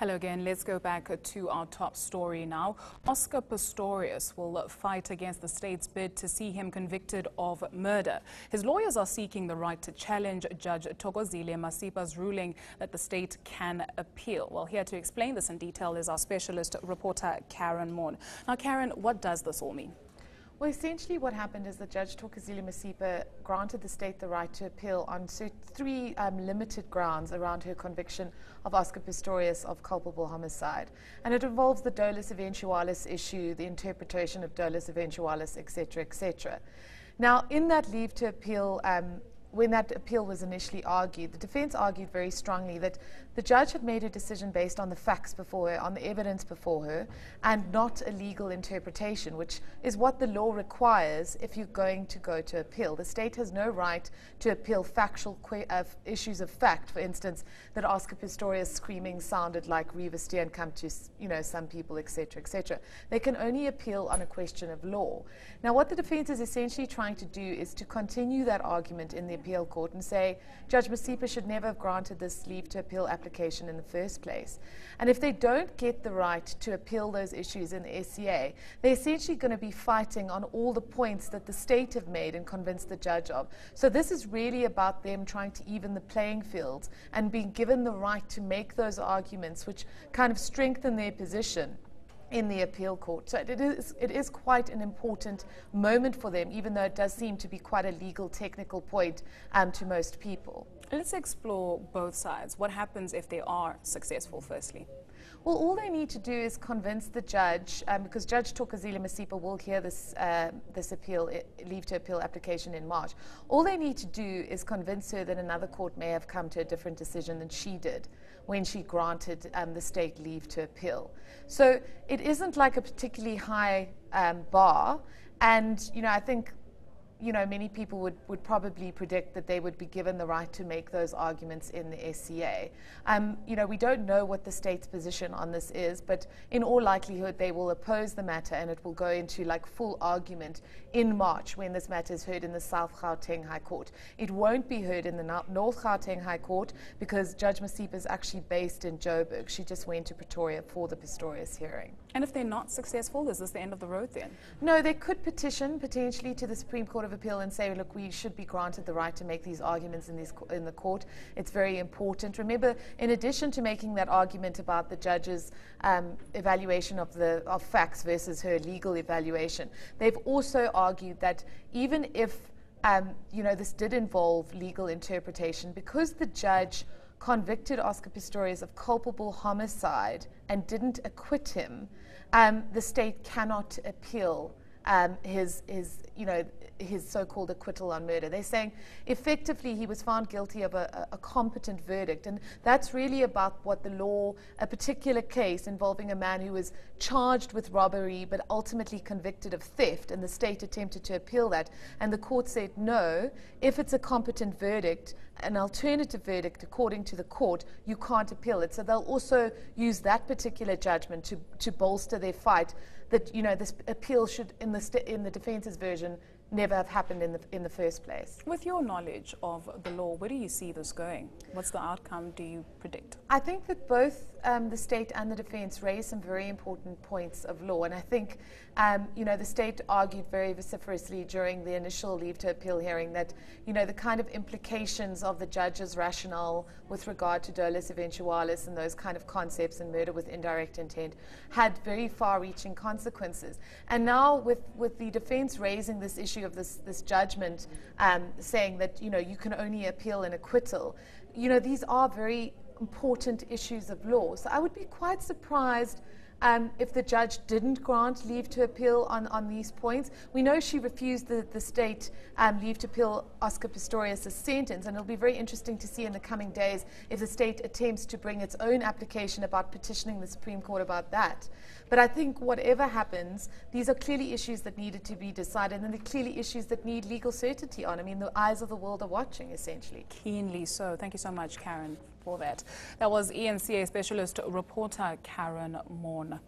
Hello again. Let's go back to our top story now. Oscar Pistorius will fight against the state's bid to see him convicted of murder. His lawyers are seeking the right to challenge Judge Thokozile Masipas' ruling that the state can appeal. Well, here to explain this in detail is our specialist reporter, Karyn Maughan. Now, Karyn, what does this all mean? Well, essentially what happened is that Judge Thokozile Masipas granted the state the right to appeal on three limited grounds around her conviction of Oscar Pistorius of culpable homicide. And it involves the dolus eventualis issue, the interpretation of dolus eventualis, etc., etc. Now, in that leave to appeal, when that appeal was initially argued, the defense argued very strongly that the judge had made a decision based on the facts before her, on the evidence before her, and not a legal interpretation, which is what the law requires if you're going to go to appeal. The state has no right to appeal factual issues of fact, for instance, that Oscar Pistorius screaming sounded like Reeva Steenkamp to, some people, etc., etc. They can only appeal on a question of law. Now, what the defense is essentially trying to do is to continue that argument in the appeal court and say Judge Masipas should never have granted this leave to appeal application in the first place. And if they don't get the right to appeal those issues in the eNCA, they're essentially going to be fighting on all the points that the state have made and convinced the judge of. So this is really about them trying to even the playing fields and being given the right to make those arguments which kind of strengthen their position in the appeal court. So it is quite an important moment for them, even though it does seem to be quite a legal technical point to most people. Let's explore both sides. What happens if they are successful, firstly? Well, all they need to do is convince the judge, because Judge Thokozile Masipas will hear this leave to appeal application in March. All they need to do is convince her that another court may have come to a different decision than she did when she granted the state leave to appeal. So it isn't like a particularly high bar, and I think many people would probably predict that they would be given the right to make those arguments in the eNCA. We don't know what the state's position on this is, but in all likelihood they will oppose the matter and it will go into full argument in March when this matter is heard in the South Gauteng High Court. It won't be heard in the North Gauteng High Court because Judge Masipas is actually based in Joburg. She just went to Pretoria for the Pistorius hearing. And if they're not successful, is this the end of the road then? No, they could petition potentially to the Supreme Court of Appeal and say, look, we should be granted the right to make these arguments in the court. It's very important. Remember, in addition to making that argument about the judge's evaluation of facts versus her legal evaluation, they've also argued that even if this did involve legal interpretation, because the judge convicted Oscar Pistorius of culpable homicide and didn't acquit him, the state cannot appeal his so-called acquittal on murder. They're saying effectively he was found guilty of a competent verdict, and that's really about what the law, a particular case involving a man who was charged with robbery but ultimately convicted of theft, and the state attempted to appeal that, and the court said no, if it's a competent verdict, an alternative verdict according to the court, you can't appeal it. So they'll also use that particular judgment to bolster their fight that this appeal should, in the defense's version, never have happened in the first place. With your knowledge of the law, where do you see this going? What's the outcome do you predict? I think that both the state and the defense raised some very important points of law, and I think the state argued very vociferously during the initial leave to appeal hearing that the kind of implications of the judge's rationale with regard to dolus eventualis and those kind of concepts and murder with indirect intent had very far-reaching consequences. And now with the defense raising this issue of this judgment, saying that you can only appeal an acquittal, these are very important issues of law. So I would be quite surprised if the judge didn't grant leave to appeal on these points. We know she refused the state leave to appeal Oscar Pistorius' sentence, and it'll be very interesting to see in the coming days if the state attempts to bring its own application about petitioning the Supreme Court about that. But I think whatever happens, these are clearly issues that needed to be decided, and they're clearly issues that need legal certainty on. I mean, the eyes of the world are watching, essentially. Keenly so. Thank you so much, Karyn, for that. That was eNCA specialist reporter Karyn Maughan.